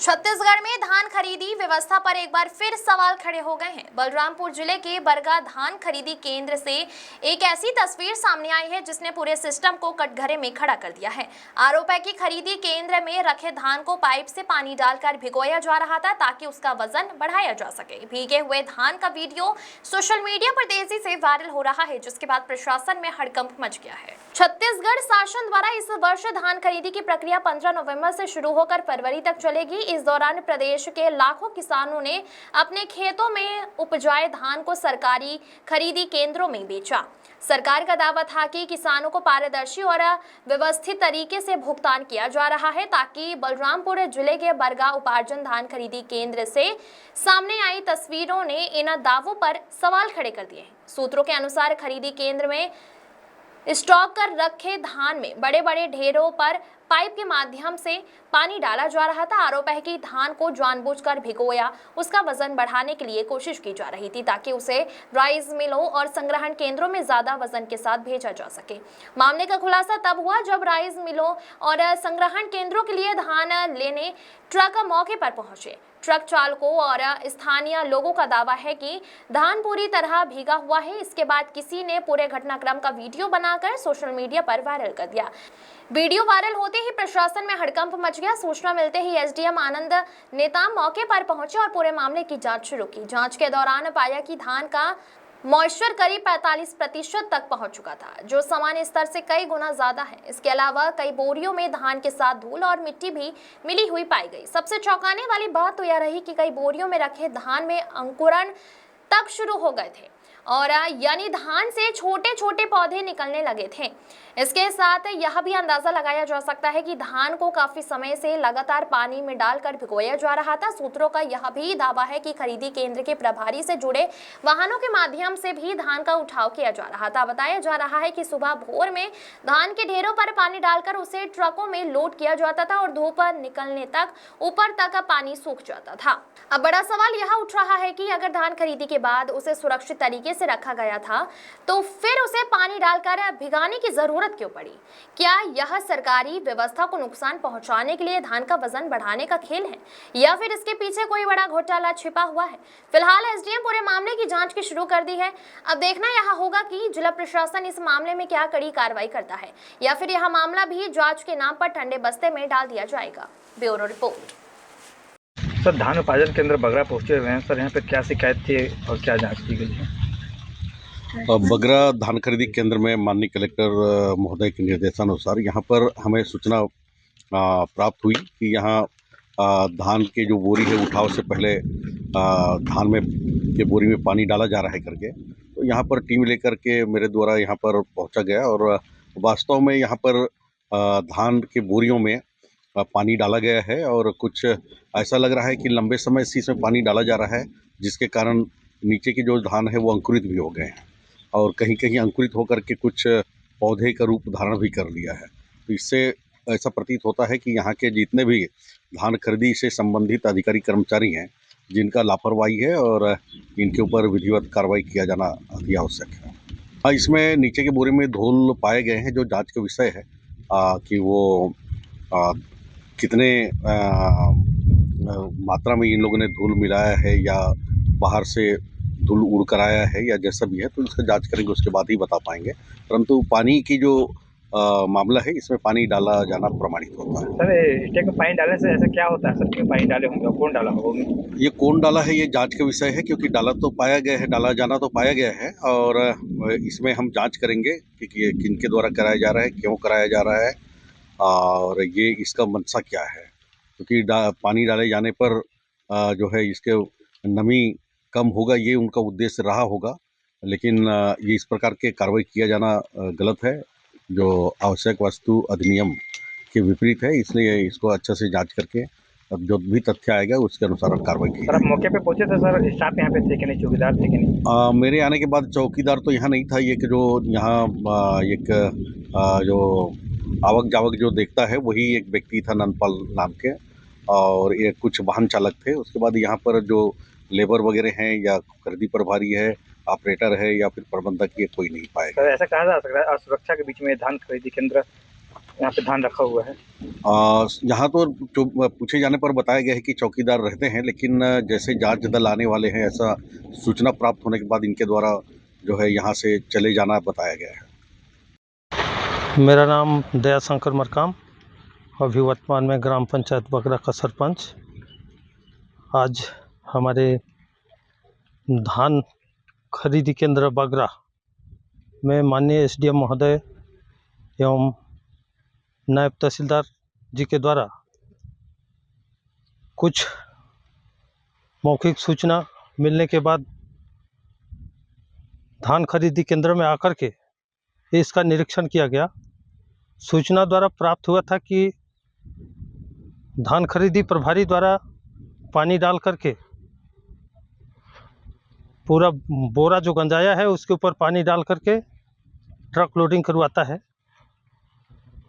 छत्तीसगढ़ में धान खरीदी व्यवस्था पर एक बार फिर सवाल खड़े हो गए हैं। बलरामपुर जिले के बरगा धान खरीदी केंद्र से एक ऐसी तस्वीर सामने आई है जिसने पूरे सिस्टम को कटघरे में खड़ा कर दिया है। आरोप है कि खरीदी केंद्र में रखे धान को पाइप से पानी डालकर भिगोया जा रहा था ताकि उसका वजन बढ़ाया जा सके। भीगे हुए धान का वीडियो सोशल मीडिया पर तेजी से वायरल हो रहा है, जिसके बाद प्रशासन में हड़कंप मच गया है। छत्तीसगढ़ शासन द्वारा इस वर्ष धान खरीदी की प्रक्रिया 15 नवंबर से शुरू होकर फरवरी तक चलेगी। इस दौरान प्रदेश के लाखों किसानों ने अपने खेतों में उपजाए धान को सरकारी खरीदी केंद्रों में बेचा। सरकार का दावा था कि किसानों को पारदर्शी और व्यवस्थित तरीके से भुगतान किया जा रहा है, ताकि बलरामपुर जिले के बरगा उपार्जन धान खरीदी केंद्र से सामने आई तस्वीरों ने इन दावों पर सवाल खड़े कर दिए हैं। सूत्रों के अनुसार खरीदी केंद्र में स्टॉक कर रखे धान में बड़े बड़े ढेरों पर पाइप के माध्यम से पानी डाला जा रहा था। आरोप है कि धान को जानबूझकर भिगोया उसका वजन बढ़ाने के लिए कोशिश की जा रही थी ताकि उसे राइस मिलों और संग्रहण केंद्रों में ज्यादा वजन के साथ भेजा जा सके। मामले का खुलासा तब हुआ जब राइस मिलों और संग्रहण केंद्रों के लिए धान लेने ट्रक मौके पर पहुंचे। ट्रक चालकों और स्थानीय लोगों का दावा है कि धान पूरी तरह भीगा हुआ है। इसके बाद किसी ने पूरे घटनाक्रम का वीडियो बनाकर सोशल मीडिया पर वायरल कर दिया। वीडियो वायरल होते ही प्रशासन में हड़कंप मच गया। सूचना मिलते ही एसडीएम आनंद नेताम मौके पर पहुंचे और पूरे मामले की जांच शुरू की। जांच के दौरान पाया कि धान का मॉइस्चर करीब 45% तक पहुंच चुका था, जो सामान्य स्तर से कई गुना ज्यादा है। इसके अलावा कई बोरियों में धान के साथ धूल और मिट्टी भी मिली हुई पाई गई। सबसे चौंकाने वाली बात तो यह रही कि कई बोरियों में रखे धान में अंकुरण तक शुरू हो गए थे और यानी धान से छोटे छोटे पौधे निकलने लगे थे। इसके साथ यह भी अंदाजा लगाया जा सकता है कि धान को काफी समय से लगातार पानी में डालकर भिगोया जा रहा था। सूत्रों का यह भी दावा है कि खरीदी केंद्र के प्रभारी से जुड़े वाहनों के माध्यम से भी धान का उठाव किया जा रहा था। बताया जा रहा है कि सुबह भोर में धान के ढेरों पर पानी डालकर उसे ट्रकों में लोड किया जाता था और धूप निकलने तक ऊपर तक पानी सूख जाता था। अब बड़ा सवाल यह उठ रहा है कि अगर धान खरीदी के बाद उसे सुरक्षित तरीके से रखा गया था तो फिर उसे पानी डालकर भिगाने की जरूरत क्यों पड़ी? क्या यह सरकारी व्यवस्था को नुकसान पहुंचाने के लिए धान का वजन बढ़ाने का खेल है या फिर इसके पीछे कोई बड़ा घोटाला छिपा हुआ है? फिलहाल एसडीएम पूरे मामले की जांच की शुरू कर दी है। अब देखना यह होगा कि जिला प्रशासन इस मामले में क्या कड़ी कार्रवाई करता है या फिर यह मामला भी जांच के नाम पर ठंडे बस्ते में डाल दिया जाएगा। Bureau report. सर, धान उपार्जन केंद्र बगरा पहुंचे हुए हैं सर, यहाँ पे क्या शिकायत थी और क्या जांच की गई है? बगरा धान खरीदी केंद्र में माननीय कलेक्टर महोदय के निर्देशानुसार यहाँ पर हमें सूचना प्राप्त हुई कि यहाँ धान के जो बोरी है उठाव से पहले धान में के बोरी में पानी डाला जा रहा है करके, तो यहाँ पर टीम लेकर के मेरे द्वारा यहाँ पर पहुँचा गया और वास्तव में यहाँ पर धान के बोरियों में पानी डाला गया है और कुछ ऐसा लग रहा है कि लंबे समय से इसमें पानी डाला जा रहा है, जिसके कारण नीचे की जो धान है वो अंकुरित भी हो गए हैं और कहीं कहीं अंकुरित होकर के कुछ पौधे का रूप धारण भी कर लिया है। तो इससे ऐसा प्रतीत होता है कि यहाँ के जितने भी धान खरीदी से संबंधित अधिकारी कर्मचारी हैं, जिनका लापरवाही है और इनके ऊपर विधिवत कार्रवाई किया जाना अति आवश्यक है। हाँ, इसमें नीचे के बोरे में धूल पाए गए हैं, जो जांच का विषय है कि वो कितने मात्रा में इन लोगों ने धूल मिलाया है या बाहर से धूल उड़ कर आया है या जैसा भी है, तो इसका जांच करेंगे, उसके बाद ही बता पाएंगे। परंतु पानी की जो मामला है, इसमें पानी डाला जाना प्रमाणित होता है। सर, स्टेक में पानी डालने से ऐसा क्या होता है सर? क्यों पानी डाले होंगे और कौन डाला होगा? ये कौन डाला है ये जांच का विषय है, क्योंकि डाला तो पाया गया है, डाला जाना तो पाया गया है और इसमें हम जाँच करेंगे कि ये किनके द्वारा कराया जा रहा है, क्यों कराया जा रहा है और ये इसका मंशा क्या है। क्योंकि पानी डाले जाने पर जो है इसके नमी कम होगा, ये उनका उद्देश्य रहा होगा, लेकिन ये इस प्रकार के कार्रवाई किया जाना गलत है, जो आवश्यक वस्तु अधिनियम के विपरीत है। इसलिए इसको अच्छे से जांच करके अब जो भी तथ्य आएगा उसके अनुसार कार्रवाई की। सर, आप मौके पे पहुंचे थे सर? स्टाफ यहाँ पे थे कि नहीं? चौकीदार थे कि नहीं? मेरे आने के बाद चौकीदार तो यहाँ नहीं था। ये कि जो यहाँ एक जो आवक जावक जो देखता है वही एक व्यक्ति था नंदपाल नाम के, और ये कुछ वाहन चालक थे। उसके बाद यहाँ पर जो लेबर वगैरह हैं या खरीदी प्रभारी है, ऑपरेटर है या फिर प्रबंधक, ये कोई नहीं पाएगा। सर, ऐसा कहा जा सकता है असुरक्षा के बीच में धान खरीदी केंद्र यहाँ पे धान रखा हुआ है? यहाँ तो जो पूछे जाने पर बताया गया है कि चौकीदार रहते हैं, लेकिन जैसे जांच दल आने वाले हैं ऐसा सूचना प्राप्त होने के बाद इनके द्वारा जो है यहाँ से चले जाना बताया गया है। मेरा नाम दयाशंकर मरकाम, अभी वर्तमान में ग्राम पंचायत बगरा का सरपंच। आज हमारे धान खरीदी केंद्र बगरा में माननीय एसडीएम महोदय एवं नायब तहसीलदार जी के द्वारा कुछ मौखिक सूचना मिलने के बाद धान खरीदी केंद्र में आकर के इसका निरीक्षण किया गया। सूचना द्वारा प्राप्त हुआ था कि धान खरीदी प्रभारी द्वारा पानी डाल करके पूरा बोरा जो गंजाया है उसके ऊपर पानी डाल करके ट्रक लोडिंग करवाता है,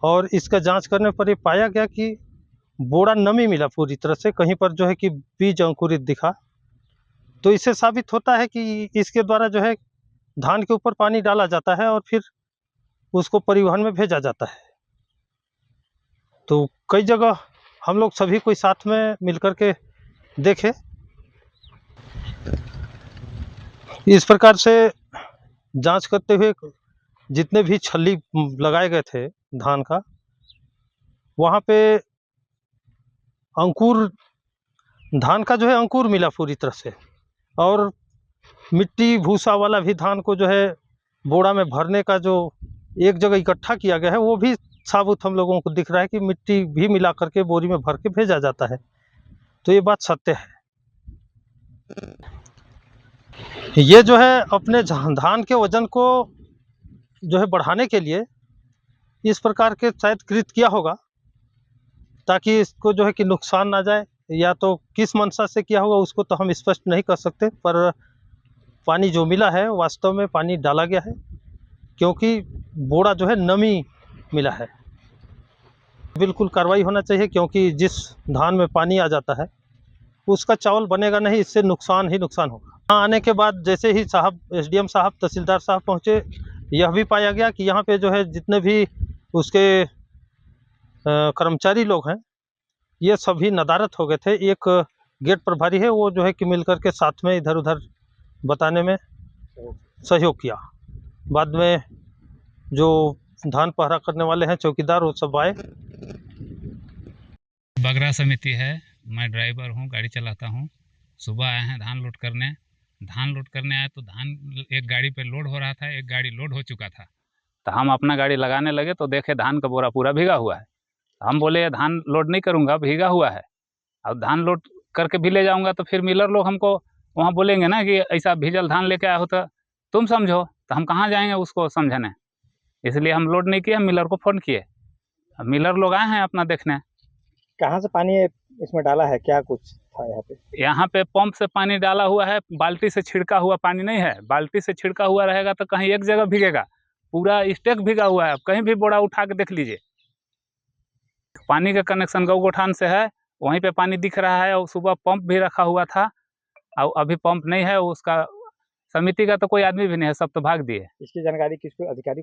और इसका जांच करने पर ये पाया गया कि बोरा नमी मिला पूरी तरह से, कहीं पर जो है कि बीज अंकुरित दिखा। तो इससे साबित होता है कि इसके द्वारा जो है धान के ऊपर पानी डाला जाता है और फिर उसको परिवहन में भेजा जाता है। तो कई जगह हम लोग सभी कोई साथ में मिलकर के देखे, इस प्रकार से जांच करते हुए जितने भी छल्ली लगाए गए थे धान का, वहाँ पे अंकुर धान का जो है अंकुर मिला पूरी तरह से, और मिट्टी भूसा वाला भी धान को जो है बोरा में भरने का जो एक जगह इकट्ठा किया गया है वो भी साबुत हम लोगों को दिख रहा है कि मिट्टी भी मिला करके बोरी में भर के भेजा जाता है। तो ये बात सत्य है। ये जो है अपने धान के वजन को जो है बढ़ाने के लिए इस प्रकार के शायद कृत किया होगा, ताकि इसको जो है कि नुकसान ना जाए, या तो किस मंशा से किया होगा उसको तो हम स्पष्ट नहीं कर सकते। पर पानी जो मिला है वास्तव में पानी डाला गया है, क्योंकि बोरा जो है नमी मिला है। बिल्कुल कार्रवाई होना चाहिए, क्योंकि जिस धान में पानी आ जाता है उसका चावल बनेगा नहीं, इससे नुकसान ही नुकसान होगा। यहाँ आने के बाद जैसे ही साहब एसडीएम साहब तहसीलदार साहब पहुँचे, यह भी पाया गया कि यहाँ पे जो है जितने भी उसके कर्मचारी लोग हैं ये सभी नदारत हो गए थे। एक गेट प्रभारी है वो जो है कि मिलकर के साथ में इधर उधर बताने में सहयोग किया। बाद में जो धान पहरा करने वाले हैं चौकीदार वो सब आए। बगरा समिति है, मैं ड्राइवर हूँ, गाड़ी चलाता हूँ। सुबह आए हैं धान लोड करने। धान लोड करने आए तो धान एक गाड़ी पे लोड हो रहा था, एक गाड़ी लोड हो चुका था। तो हम अपना गाड़ी लगाने लगे तो देखे धान का बोरा पूरा भीगा हुआ है। हम बोले ये धान लोड नहीं करूँगा, भीगा हुआ है, अब धान लोड करके भी ले जाऊँगा तो फिर मिलर लोग हमको वहाँ बोलेंगे ना कि ऐसा भीजल धान लेके आया हो तो तुम समझो, तो हम कहाँ जाएंगे उसको समझने। इसलिए हम लोड नहीं किए, हम मिलर को फ़ोन किए। अब मिलर लोग आए हैं अपना देखने। कहाँ से पानी इसमें डाला है, क्या कुछ था यहाँ पे? यहाँ पे पंप से पानी डाला हुआ है, बाल्टी से छिड़का हुआ पानी नहीं है। बाल्टी से छिड़का हुआ रहेगा तो कहीं एक जगह भीगेगा, पूरा स्टेक भीगा हुआ है। कहीं भी बोरा उठा के देख लीजिए। पानी का कनेक्शन गौ गोठान से है, वहीं पे पानी दिख रहा है। और सुबह पंप भी रखा हुआ था, और अभी पंप नहीं है। उसका समिति का तो कोई आदमी भी नहीं है, सब तो भाग दिए। इसकी जानकारी किसको, अधिकारी